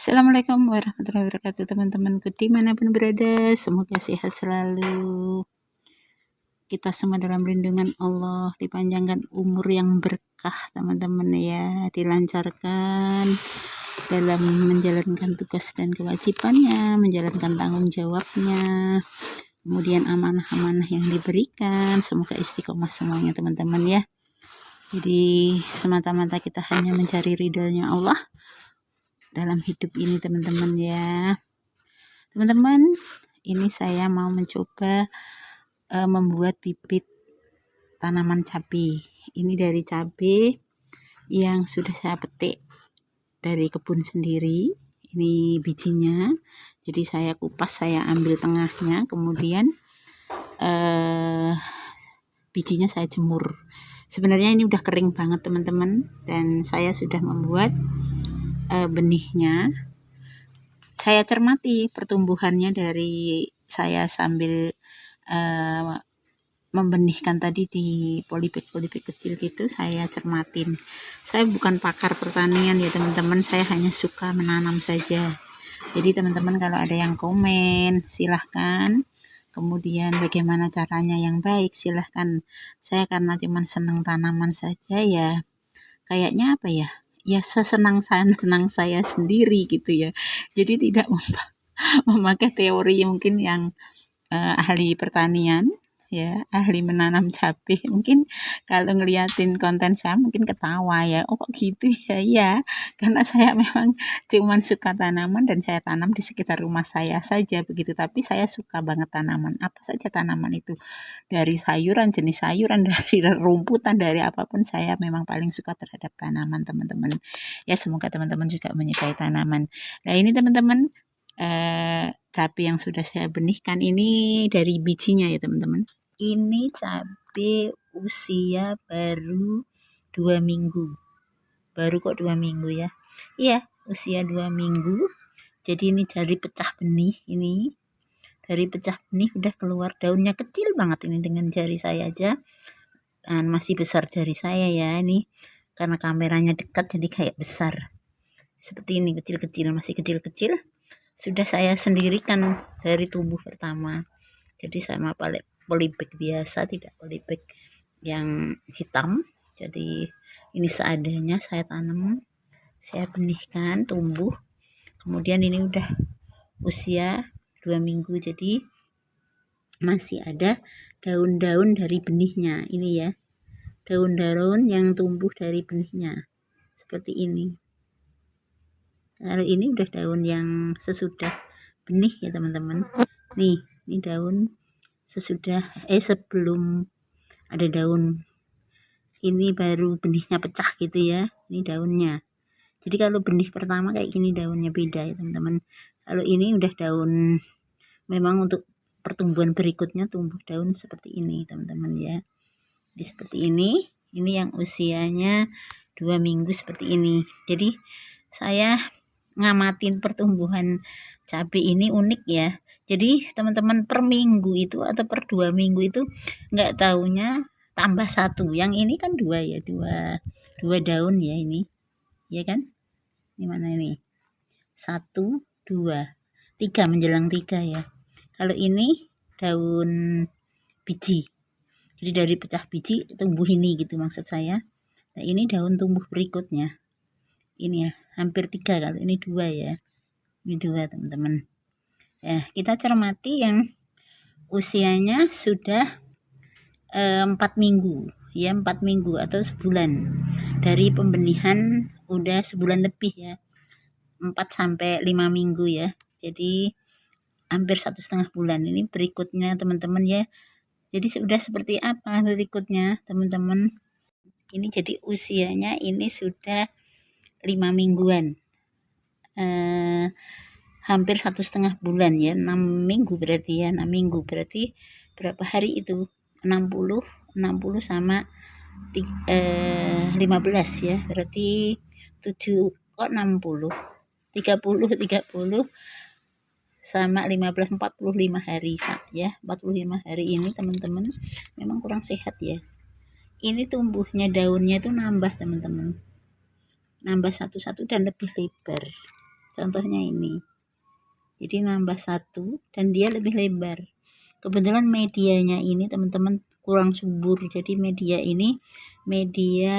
Assalamualaikum warahmatullahi wabarakatuh, teman-temanku dimanapun berada, semoga sehat selalu. Kita semua dalam lindungan Allah, dipanjangkan umur yang berkah teman-teman ya, dilancarkan dalam menjalankan tugas dan kewajibannya, menjalankan tanggung jawabnya, kemudian amanah-amanah yang diberikan, semoga istiqomah semuanya teman-teman ya. Jadi semata-mata kita hanya mencari ridhonya Allah dalam hidup ini teman-teman ya. Teman-teman, ini saya mau mencoba membuat bibit tanaman cabai. Ini dari cabai yang sudah saya petik dari kebun sendiri. Ini bijinya. Jadi saya kupas, saya ambil tengahnya, kemudian bijinya saya jemur. Sebenarnya ini udah kering banget teman-teman, dan saya sudah membuat benihnya. Saya cermati pertumbuhannya dari saya sambil membenihkan tadi di polybag kecil gitu, saya cermatin. Saya bukan pakar pertanian ya teman-teman, saya hanya suka menanam saja. Jadi teman-teman kalau ada yang komen silahkan, kemudian bagaimana caranya yang baik silahkan. Saya karena cuma senang tanaman saja ya, kayaknya apa ya, ya sesenang saya sendiri gitu ya. Jadi tidak memakai teori mungkin yang ahli pertanian ya, ahli menanam cabai. Mungkin kalau ngeliatin konten saya mungkin ketawa ya, oh kok gitu ya. Ya karena saya memang cuman suka tanaman dan saya tanam di sekitar rumah saya saja begitu, tapi saya suka banget tanaman, apa saja tanaman itu, dari sayuran, jenis sayuran, dari rumputan, dari apapun, saya memang paling suka terhadap tanaman teman-teman ya. Semoga teman-teman juga menyukai tanaman. Nah ini teman-teman, cabai yang sudah saya benihkan ini dari bijinya ya teman-teman. Ini cabai usia baru 2 minggu. Baru kok 2 minggu ya. Iya, usia 2 minggu. Jadi ini dari pecah benih ini. Dari pecah benih udah keluar daunnya, kecil banget ini, dengan jari saya aja. Masih besar jari saya ya ini. Karena kameranya dekat jadi kayak besar. Seperti ini, kecil-kecil, masih kecil-kecil. Sudah saya sendirikan dari tumbuh pertama. Jadi sama polybag biasa, tidak polybag yang hitam. Jadi ini seadanya saya tanam, saya benihkan, tumbuh. Kemudian ini udah usia 2 minggu, jadi masih ada daun-daun dari benihnya ini ya, daun-daun yang tumbuh dari benihnya seperti ini. Kalau ini udah daun yang sesudah benih ya teman-teman. Nih, ini daun sesudah sebelum ada daun, ini baru benihnya pecah gitu ya, ini daunnya. Jadi kalau benih pertama kayak gini daunnya beda ya teman-teman. Kalau ini udah daun, memang untuk pertumbuhan berikutnya tumbuh daun seperti ini teman-teman ya. Jadi seperti ini yang usianya 2 minggu seperti ini. Jadi saya ngamatin pertumbuhan cabai ini unik ya. Jadi teman-teman per minggu itu atau per 2 minggu itu nggak taunya tambah 1. Yang ini kan 2 ya, 2 daun ya ini. Ya kan? Gimana ini? 1, 2, 3 menjelang 3 ya. Kalau ini daun biji. Jadi dari pecah biji tumbuh ini gitu maksud saya. Nah, ini daun tumbuh berikutnya. Ini ya, hampir 3, kalau ini 2 ya. Ini 2 teman-teman. Kita cermati yang usianya sudah 4 minggu ya, 4 minggu atau sebulan. Dari pembenihan udah sebulan lebih ya, 4 sampai 5 minggu ya. Jadi hampir 1,5 bulan. Ini berikutnya teman-teman ya. Jadi sudah seperti apa berikutnya teman-teman. Ini jadi usianya ini sudah 5 mingguan. Hampir 1,5 bulan ya, 6 minggu berarti ya, 6 minggu berarti berapa hari itu, 60 sama 15 ya, berarti 7 kok 60 30 sama 15 45 hari ya. 45 hari ini teman-teman memang kurang sehat ya. Ini tumbuhnya daunnya itu nambah teman-teman, nambah satu-satu dan lebih lebar. contohnya ini. Jadi nambah satu dan dia lebih lebar. Kebetulan medianya ini teman-teman kurang subur, jadi media ini media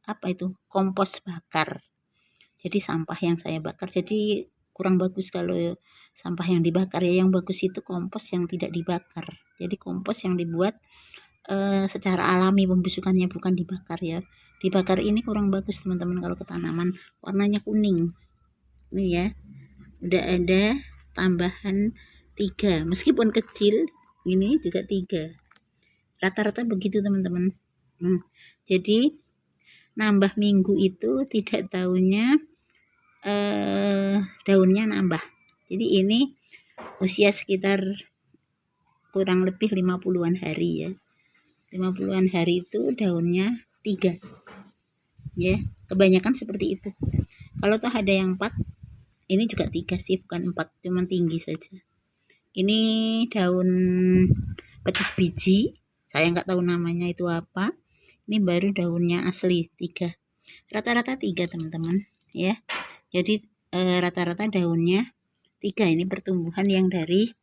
apa itu, kompos bakar. Jadi sampah yang saya bakar, jadi kurang bagus kalau sampah yang dibakar ya. Yang bagus itu kompos yang tidak dibakar. Jadi kompos yang dibuat secara alami pembusukannya, bukan dibakar ya. Dibakar ini kurang bagus teman-teman kalau ke tanaman, warnanya kuning. Ini ya, udah ada tambahan 3, meskipun kecil ini juga 3, rata-rata begitu teman-teman. Jadi nambah minggu itu tidak tahunya daunnya nambah. Jadi ini usia sekitar kurang lebih 50-an hari ya. 50-an hari itu daunnya 3 ya, kebanyakan seperti itu. Kalau toh ada yang 4, ini juga 3 sih, bukan 4, cuma tinggi saja. Ini daun pecah biji, saya nggak tahu namanya itu apa. Ini baru daunnya asli 3, rata-rata 3 teman-teman ya. Jadi rata-rata daunnya 3. Ini pertumbuhan yang dari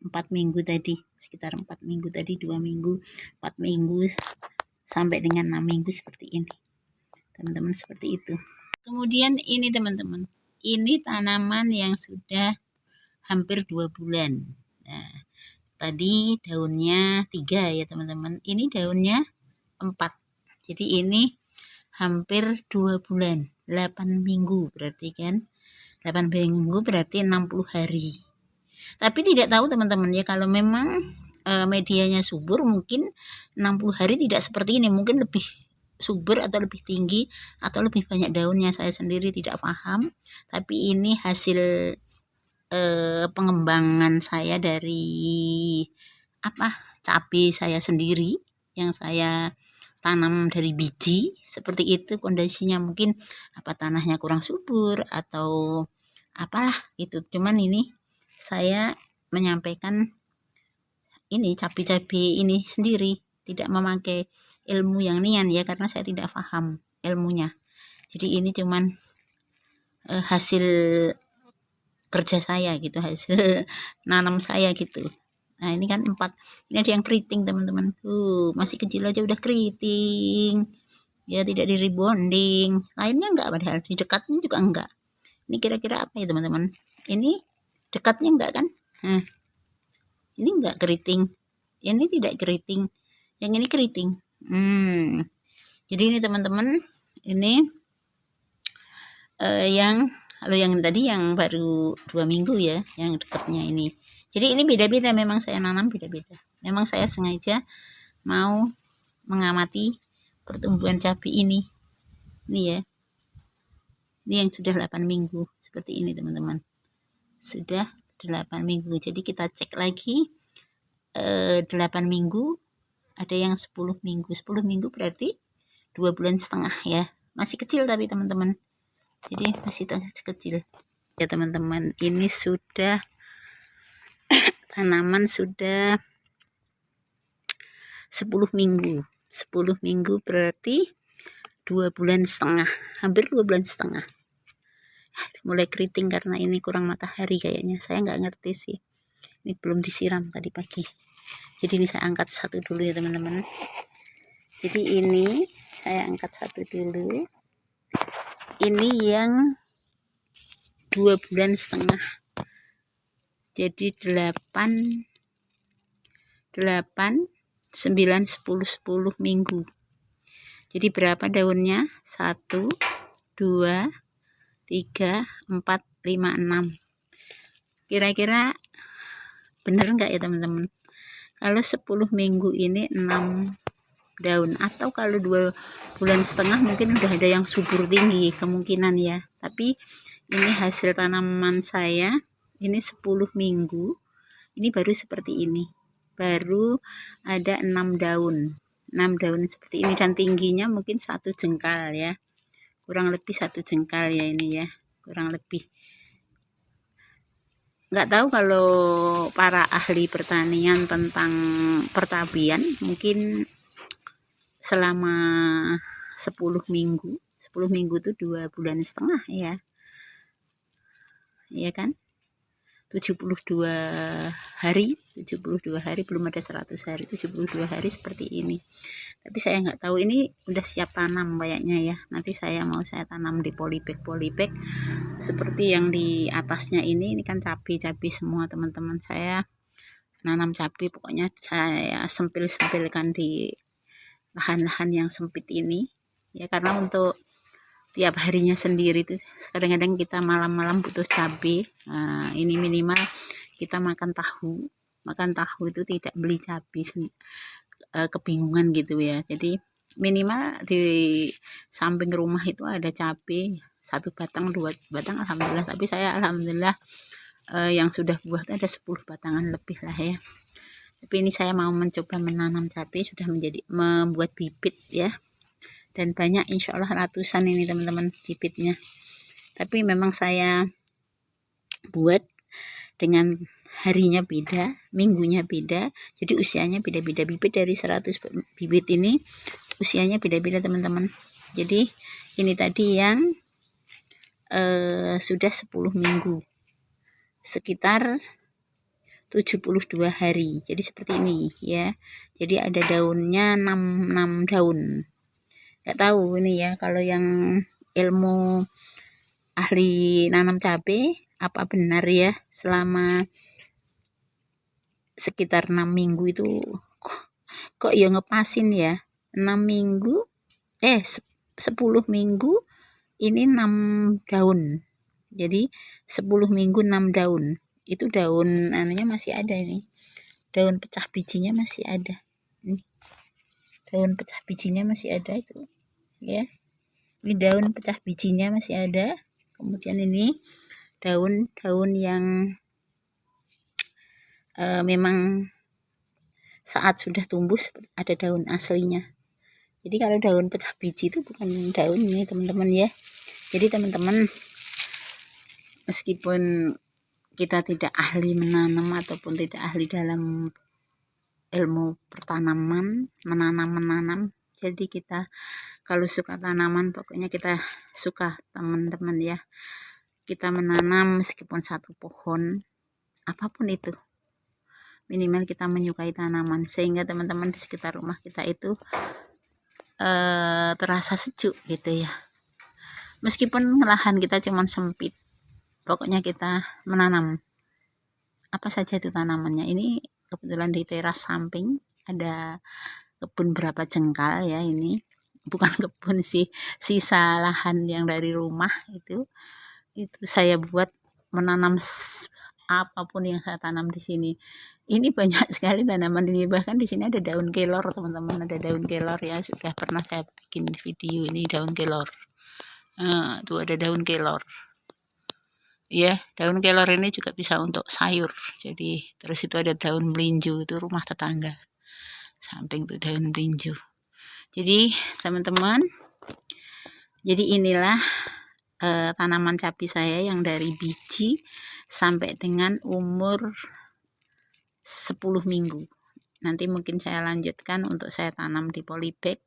4 minggu tadi, sekitar 4 minggu tadi, 2 minggu, 4 minggu sampai dengan 6 minggu seperti ini teman-teman, seperti itu. Kemudian ini teman-teman, ini tanaman yang sudah hampir 2 bulan. Nah, tadi daunnya 3 ya teman-teman, ini daunnya 4. Jadi ini hampir 2 bulan, 8 minggu berarti kan, 8 minggu berarti 60 hari. Tapi tidak tahu teman-teman ya, kalau memang medianya subur mungkin 60 hari tidak seperti ini, mungkin lebih subur atau lebih tinggi atau lebih banyak daunnya, saya sendiri tidak paham. Tapi ini hasil pengembangan saya dari cabai saya sendiri yang saya tanam dari biji, seperti itu kondisinya. Mungkin tanahnya kurang subur atau apalah itu, cuman ini saya menyampaikan ini cabai-cabai ini sendiri, tidak memakai ilmu yang nian ya, karena saya tidak paham ilmunya. Jadi ini cuman hasil kerja saya gitu, hasil nanam saya gitu. Nah ini kan 4, ini ada yang keriting teman-teman, masih kecil aja udah keriting ya, tidak di rebonding. Lainnya enggak, padahal di dekatnya juga enggak. Ini kira-kira apa ya teman-teman, ini dekatnya enggak kan, ini enggak keriting, ini tidak keriting, yang ini keriting. Jadi ini teman-teman, ini yang tadi yang baru 2 minggu ya, yang dekatnya ini. Jadi ini beda-beda, memang saya nanam beda-beda. Memang saya sengaja mau mengamati pertumbuhan cabai ini. Ini ya, ini yang sudah 8 minggu seperti ini teman-teman, sudah 8 minggu. Jadi kita cek lagi 8 minggu, ada yang 10 minggu. 10 minggu berarti 2 bulan setengah ya, masih kecil tapi teman-teman, jadi masih kecil ya teman-teman. Ini sudah tanaman sudah 10 minggu. 10 minggu berarti 2 bulan setengah, hampir 2 bulan setengah. Mulai keriting karena ini kurang matahari kayaknya, saya nggak ngerti sih. Ini belum disiram tadi pagi. Jadi ini saya angkat satu dulu ya teman-teman. Jadi ini saya angkat satu dulu. Ini yang 2 bulan setengah. Jadi 8, 9, 10, 10 minggu. Jadi berapa daunnya? 1, 2, 3, 4, 5, 6. Kira-kira bener nggak ya teman-teman? Kalau 10 minggu ini 6 daun, atau kalau 2 bulan setengah mungkin udah ada yang subur tinggi kemungkinan ya. Tapi ini hasil tanaman saya, ini 10 minggu, ini baru seperti ini, baru ada 6 daun, 6 daun seperti ini, dan tingginya mungkin 1 jengkal ya, kurang lebih 1 jengkal ya ini ya, kurang lebih. Nggak tahu kalau para ahli pertanian tentang percabian, mungkin selama 10 minggu 10 minggu tuh 2,5 bulan ya. Iya kan? 72 hari, 72 hari, belum ada 100 hari, 72 hari seperti ini. Tapi saya nggak tahu, ini udah siap tanam kayaknya ya. Nanti saya tanam di polybag seperti yang di atasnya ini kan cabai semua teman-teman. Saya nanam cabai, pokoknya saya sempil-sempilkan di lahan-lahan yang sempit ini ya, karena untuk tiap harinya sendiri itu kadang-kadang kita malam-malam butuh cabai. Nah, ini minimal kita makan tahu itu tidak beli cabai kebingungan gitu ya. Jadi minimal di samping rumah itu ada cabai 1 batang 2 batang, alhamdulillah. Tapi saya alhamdulillah yang sudah buah itu ada 10 batangan lebih lah ya. Tapi ini saya mau mencoba menanam cabai, sudah membuat bibit ya, dan banyak, insya Allah ratusan ini teman-teman bibitnya. Tapi memang saya buat dengan harinya beda, minggunya beda, jadi usianya beda-beda. Bibit dari 100 bibit ini usianya beda-beda teman-teman. Jadi ini tadi yang sudah 10 minggu, sekitar 72 hari. Jadi seperti ini ya. Jadi ada daunnya 6 daun. Nggak tahu ini ya, kalau yang ilmu ahli nanam cabai apa benar ya, selama sekitar 6 minggu itu kok ya ngepasin ya, 6 minggu 10 minggu ini 6 daun. Jadi 10 minggu 6 daun. Itu daun anunya masih ada ini. Daun pecah bijinya masih ada. Ini. Daun pecah bijinya masih ada itu. Ya. Ini daun pecah bijinya masih ada. Kemudian ini daun-daun yang memang saat sudah tumbuh ada daun aslinya. Jadi kalau daun pecah biji itu bukan daun ini teman-teman ya. Jadi teman-teman, meskipun kita tidak ahli menanam ataupun tidak ahli dalam ilmu pertanaman, menanam, jadi kita kalau suka tanaman, pokoknya kita suka teman-teman ya, kita menanam meskipun satu pohon apapun itu, minimal kita menyukai tanaman, sehingga teman-teman di sekitar rumah kita itu terasa sejuk gitu ya. Meskipun lahan kita cuma sempit, pokoknya kita menanam apa saja itu tanamannya. Ini kebetulan di teras samping ada kebun berapa jengkal ya, ini bukan kebun sih, sisa lahan yang dari rumah itu saya buat menanam apapun yang saya tanam di sini. Ini banyak sekali tanaman ini, bahkan di sini ada daun kelor teman-teman, ada daun kelor ya, sudah pernah saya bikin video ini daun kelor. Tuh ada daun kelor ya. Daun kelor ini juga bisa untuk sayur. Jadi terus itu ada daun melinjo, itu rumah tetangga samping tuh daun melinjo. Jadi teman-teman, jadi inilah tanaman cabai saya yang dari biji sampai dengan umur 10 minggu. Nanti mungkin saya lanjutkan untuk saya tanam di polybag.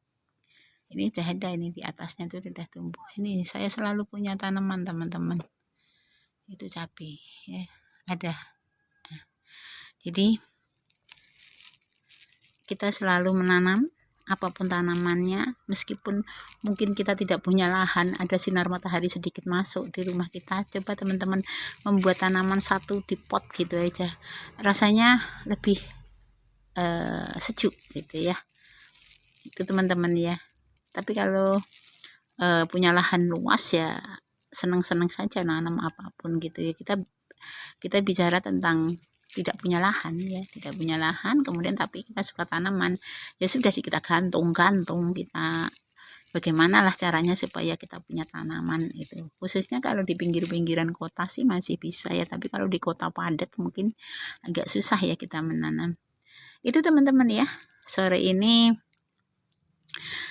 Ini udah ada, ini di atasnya tuh udah tumbuh. Ini saya selalu punya tanaman teman-teman. Itu cabai ya, ada. Nah, jadi kita selalu menanam apapun tanamannya, meskipun mungkin kita tidak punya lahan, ada sinar matahari sedikit masuk di rumah kita, coba teman-teman membuat tanaman satu di pot gitu aja, rasanya lebih sejuk gitu ya, itu teman-teman ya. Tapi kalau punya lahan luas ya senang-senang saja nanam apapun gitu ya. Kita bicara tentang tidak punya lahan ya, tidak punya lahan, kemudian tapi kita suka tanaman, ya sudah kita gantung kita bagaimana lah caranya supaya kita punya tanaman itu. Khususnya kalau di pinggir-pinggiran kota sih masih bisa ya, tapi kalau di kota padat mungkin agak susah ya kita menanam. Itu teman-teman ya, sore ini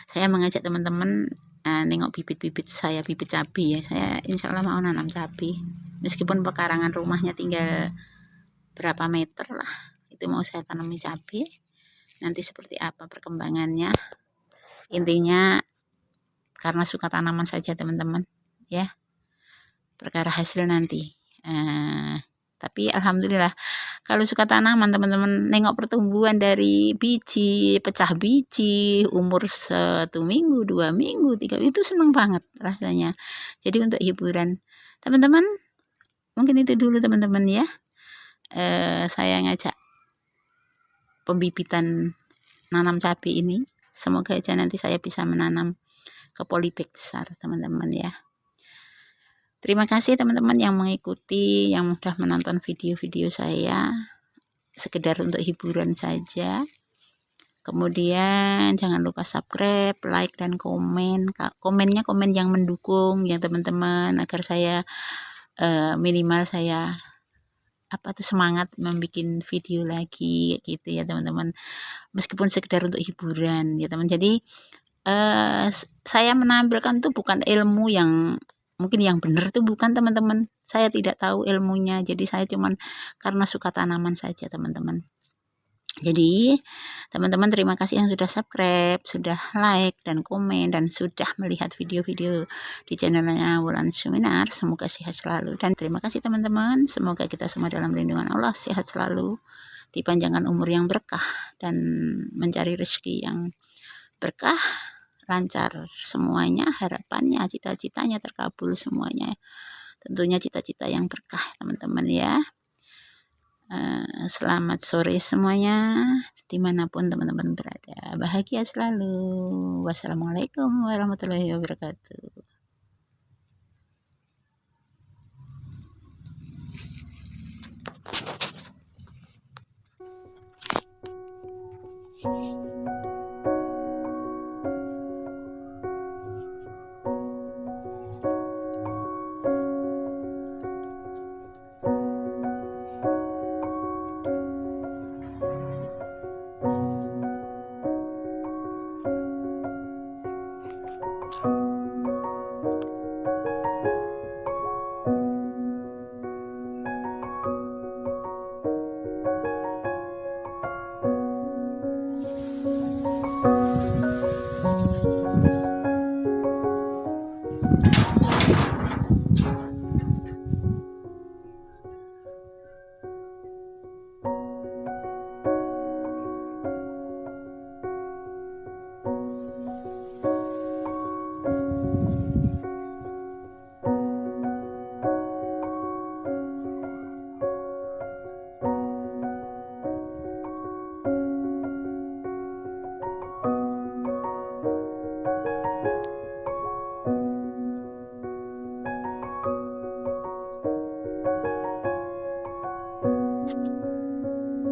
saya mengajak teman-teman nengok bibit-bibit saya, bibit cabai ya. Saya insya Allah mau nanam cabai, meskipun pekarangan rumahnya tinggal berapa meter lah, itu mau saya tanami cabai. Nanti seperti apa perkembangannya, intinya karena suka tanaman saja teman-teman ya, perkara hasil nanti. Tapi alhamdulillah kalau suka tanaman teman-teman, nengok pertumbuhan dari biji, pecah biji, umur 1 minggu, 2 minggu, 3 itu seneng banget rasanya. Jadi untuk hiburan teman-teman, mungkin itu dulu teman-teman ya. Saya ngajak pembibitan nanam cabai ini. Semoga aja nanti saya bisa menanam ke polybag besar teman-teman ya. Terima kasih teman-teman yang mengikuti, yang sudah menonton video-video saya. Sekedar untuk hiburan saja. Kemudian jangan lupa subscribe, like, dan komen. Komennya komen yang mendukung ya teman-teman, agar saya minimal saya semangat membuat video lagi gitu ya teman-teman, meskipun sekedar untuk hiburan ya teman. Jadi saya menampilkan tuh bukan ilmu yang mungkin yang benar tuh bukan teman-teman, saya tidak tahu ilmunya, jadi saya cuman karena suka tanaman saja teman-teman. Jadi teman-teman terima kasih yang sudah subscribe, sudah like dan komen, dan sudah melihat video-video di channelnya Wulan Suminar. Semoga sehat selalu, dan terima kasih teman-teman. Semoga kita semua dalam lindungan Allah sehat selalu, dipanjangkan umur yang berkah, dan mencari rezeki yang berkah, lancar semuanya, harapannya, cita-citanya terkabul semuanya. Tentunya cita-cita yang berkah teman-teman ya. Selamat sore semuanya, dimanapun teman-teman berada. Bahagia selalu. Wassalamualaikum warahmatullahi wabarakatuh.